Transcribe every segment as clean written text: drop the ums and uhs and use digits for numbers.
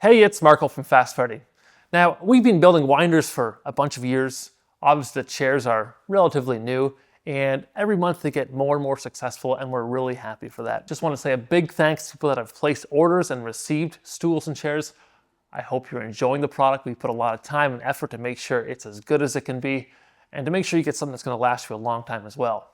Hey, it's Marco from Fast Freddy. Now, we've been building winders for a bunch of years. Obviously, the chairs are relatively new, and every month they get more and more successful, and we're really happy for that. Just want to say a big thanks to people that have placed orders and received stools and chairs. I hope you're enjoying the product. We put a lot of time and effort to make sure it's as good as it can be, and to make sure you get something that's going to last you a long time as well.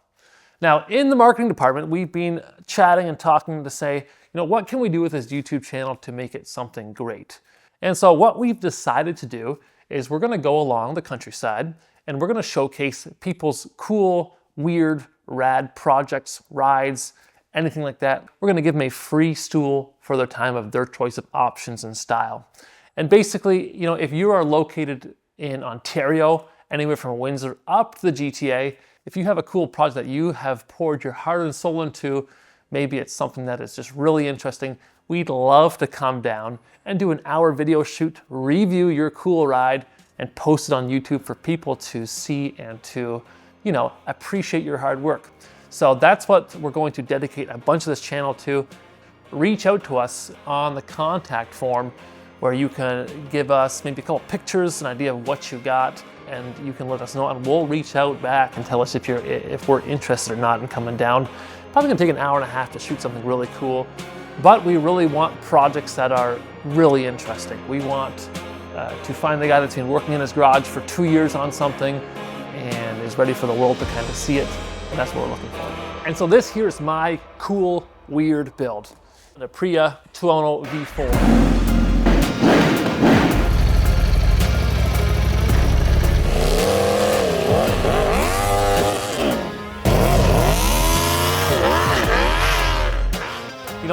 Now, in the marketing department, we've been chatting and talking to say, what can we do with this YouTube channel to make it something great? And so what we've decided to do is we're gonna go along the countryside and we're gonna showcase people's cool, weird, rad projects, rides, anything like that. We're gonna give them a free stool for their time of their choice of options and style. And basically, if you are located in Ontario, anywhere from Windsor up to the GTA, if you have a cool project that you have poured your heart and soul into, maybe it's something that is just really interesting, we'd love to come down and do an hour video shoot, review your cool ride, and post it on YouTube for people to see and to, appreciate your hard work. So that's what we're going to dedicate a bunch of this channel to. Reach out to us on the contact form where you can give us maybe a couple pictures, an idea of what you got, and you can let us know, and we'll reach out back and tell us if we're interested or not in coming down. Probably gonna take an hour and a half to shoot something really cool, but we really want projects that are really interesting. We want to find the guy that's been working in his garage for 2 years on something and is ready for the world to kind of see it, and that's what we're looking for. And so this here is my cool, weird build, an Aprilia Tuono V4.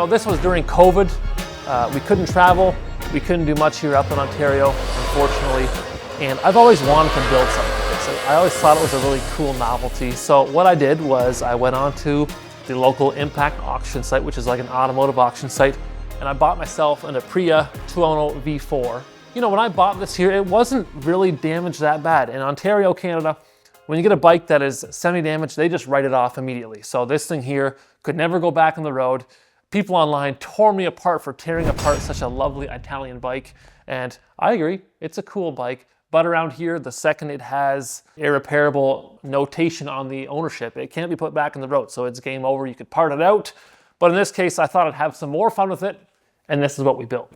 This was during COVID. We couldn't travel. We couldn't do much here up in Ontario, unfortunately. And I've always wanted to build something like this. I always thought it was a really cool novelty. So what I did was I went on to the local impact auction site, which is like an automotive auction site, and I bought myself an Aprilia Tuono V4. When I bought this here, it wasn't really damaged that bad. In Ontario, Canada, when you get a bike that is semi-damaged, they just write it off immediately. So this thing here could never go back on the road. People online tore me apart for tearing apart such a lovely Italian bike, and I agree, it's a cool bike, but around here, the second it has irreparable notation on the ownership, it can't be put back on the road, so it's game over. You could part it out, but in this case, I thought I'd have some more fun with it, and this is what we built.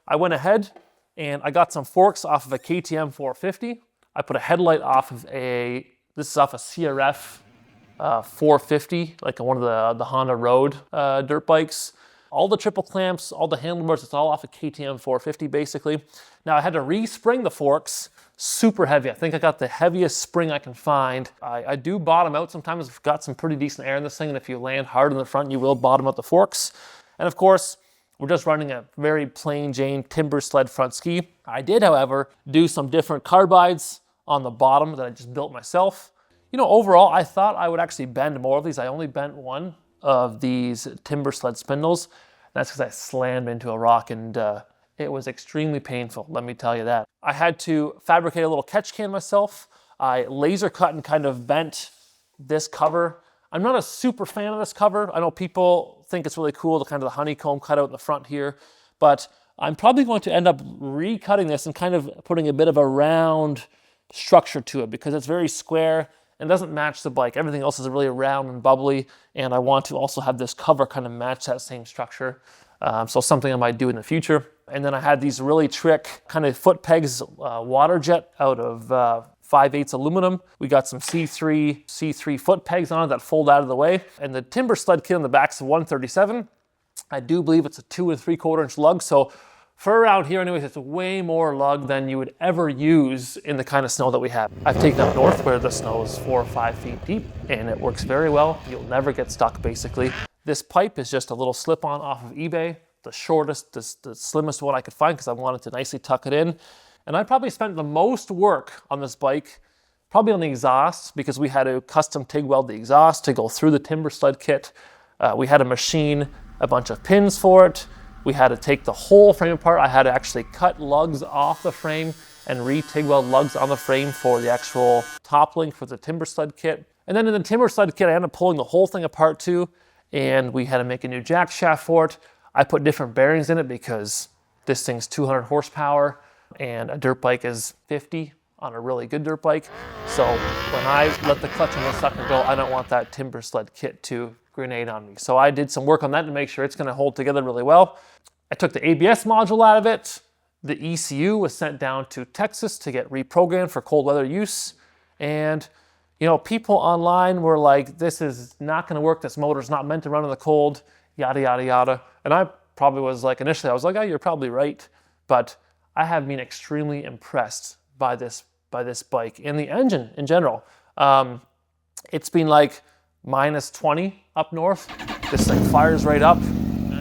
I went ahead and I got some forks off of a KTM 450. I put a headlight off of this is off a CRF 450, like one of the Honda Road dirt bikes. All the triple clamps, all the handlebars, it's all off a KTM 450 basically. Now I had to re-spring the forks, super heavy. I think I got the heaviest spring I can find. I do bottom out sometimes. I've got some pretty decent air in this thing, and if you land hard in the front, you will bottom out the forks. And of course, we're just running a very plain Jane timber sled front ski. I did, however, do some different carbides on the bottom that I just built myself. Overall, I thought I would actually bend more of these. I only bent one of these timber sled spindles. That's because I slammed into a rock, and it was extremely painful, let me tell you that. I had to fabricate a little catch can myself. I laser cut and kind of bent this cover. I'm not a super fan of this cover. I know people think it's really cool, the kind of the honeycomb cutout in the front here, but I'm probably going to end up recutting this and kind of putting a bit of a round structure to it because it's very square and doesn't match the bike. Everything else is really round and bubbly, and I want to also have this cover kind of match that same structure. So something I might do in the future. And then I had these really trick kind of foot pegs, water jet out of 5/8 aluminum. We got some C3 foot pegs on it that fold out of the way. And the timber sled kit on the back's a 137. I do believe it's a 2 3/4 inch lug. So for around here anyways, it's way more lug than you would ever use in the kind of snow that we have. I've taken up north where the snow is 4 or 5 feet deep, and it works very well. You'll never get stuck basically. This pipe is just a little slip-on off of eBay, the shortest, the slimmest one I could find because I wanted to nicely tuck it in. And I probably spent the most work on this bike, probably on the exhaust, because we had to custom TIG weld the exhaust to go through the timber sled kit. We had to machine a bunch of pins for it. We had to take the whole frame apart. I had to actually cut lugs off the frame and re-TIG weld lugs on the frame for the actual top link for the timber sled kit. And then in the timber sled kit, I ended up pulling the whole thing apart too, and we had to make a new jack shaft for it. I put different bearings in it because This thing's 200 horsepower and a dirt bike is 50 on a really good dirt bike. So when I let the clutch on the sucker go, I don't want that timber sled kit to grenade on me. So I did some work on that to make sure it's gonna hold together really well. I took the ABS module out of it. The ECU was sent down to Texas to get reprogrammed for cold weather use. And you know, people online were like, this is not gonna work, this motor's not meant to run in the cold, yada, yada, yada. And I probably was like, initially I was like, oh, you're probably right. But I have been extremely impressed by this bike and the engine in general. It's been like -20 up north. This thing fires right up.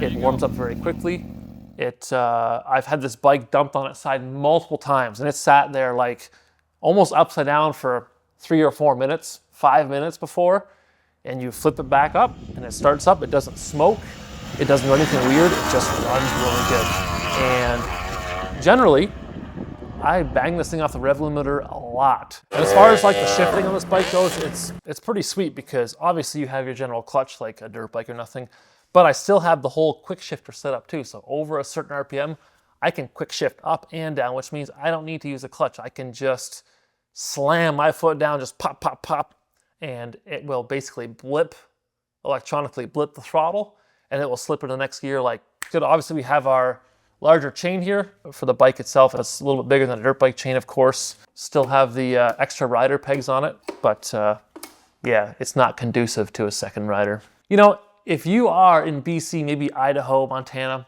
It warms up very quickly. I've had this bike dumped on its side multiple times and it sat there like almost upside down for 3 or 4 minutes, 5 minutes before, and you flip it back up and it starts up. It doesn't smoke. It doesn't do anything weird. It just runs really good. And generally, I bang this thing off the rev limiter a lot. And as far as like the shifting on this bike goes, it's pretty sweet because obviously you have your general clutch like a dirt bike or nothing, but I still have the whole quick shifter set up too. So over a certain RPM, I can quick shift up and down, which means I don't need to use a clutch. I can just slam my foot down, just pop, pop, pop, and it will basically electronically blip the throttle, and it will slip into the next gear like good. Obviously we have our larger chain here for the bike itself. It's a little bit bigger than a dirt bike chain, of course. Still have the extra rider pegs on it, but yeah, it's not conducive to a second rider. You know, if you are in BC, maybe Idaho, Montana,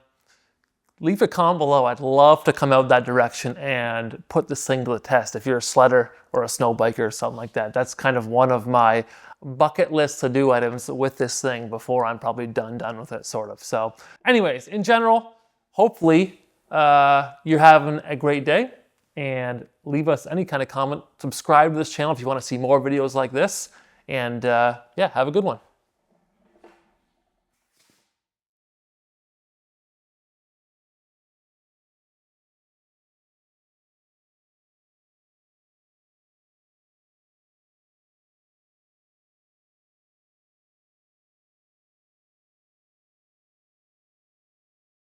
leave a comment below. I'd love to come out that direction and put this thing to the test. If you're a sledder or a snow biker or something like that, that's kind of one of my bucket list to do items with this thing before I'm probably done with it, sort of. So anyways, in general, hopefully you're having a great day, and leave us any kind of comment. Subscribe to this channel if you want to see more videos like this, and yeah, have a good one.